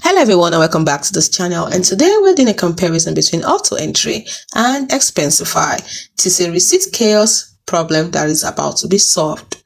Hello everyone and welcome back to this channel, and today we're doing a comparison between AutoEntry and Expensify to see receipt chaos problem that is about to be solved.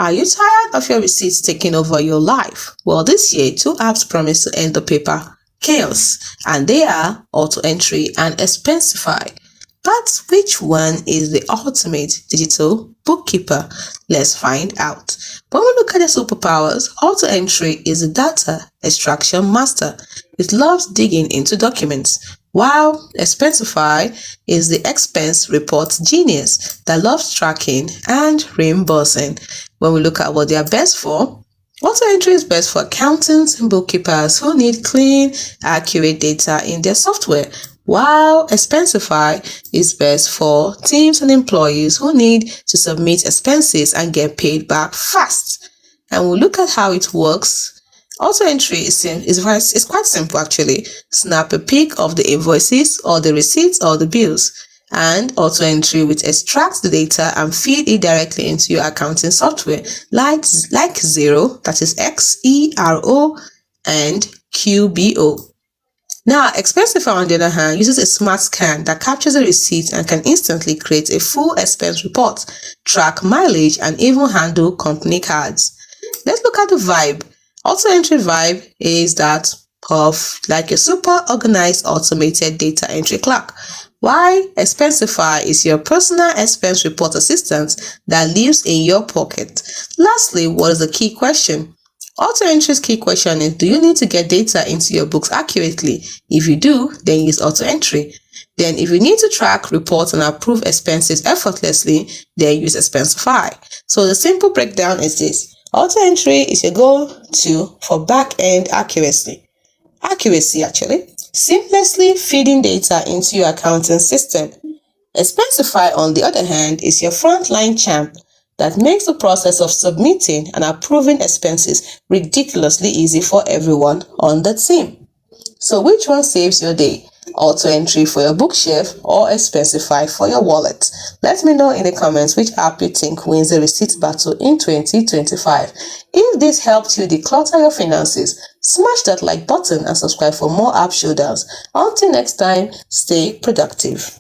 Are you tired of your receipts taking over your life? Well, this year two apps promise to end the paper chaos, and they are AutoEntry and Expensify. But which one is the ultimate digital bookkeeper? Let's find out. When we look at the superpowers, AutoEntry is a data extraction master. It loves digging into documents, while Expensify is the expense report genius that loves tracking and reimbursing. When we look at what they are best for, AutoEntry is best for accountants and bookkeepers who need clean, accurate data in their software, while Expensify is best for teams and employees who need to submit expenses and get paid back fast. And we'll look at how it works. AutoEntry is quite simple actually. Snap a pic of the invoices or the receipts or the bills, and AutoEntry will extract the data and feed it directly into your accounting software like Xero, that is Xero, and QBO. Now, Expensify, on the other hand, uses a smart scan that captures a receipt and can instantly create a full expense report, track mileage, and even handle company cards. Let's look at the vibe. AutoEntry vibe is that of like a super organized automated data entry clerk, while Expensify is your personal expense report assistant that lives in your pocket. Lastly, what is the key question? AutoEntry's key question is, do you need to get data into your books accurately? If you do, then use AutoEntry. Then if you need to track, report, and approve expenses effortlessly, then use Expensify. So the simple breakdown is this. AutoEntry is your go-to for back-end accuracy, seamlessly feeding data into your accounting system. Expensify, on the other hand, is your frontline champ that makes the process of submitting and approving expenses ridiculously easy for everyone on the team. So which one saves your day? AutoEntry for your bookshelf or Expensify for your wallet? Let me know in the comments which app you think wins the receipt battle in 2025. If this helped you declutter your finances, smash that like button and subscribe for more app showdowns. Until next time, stay productive.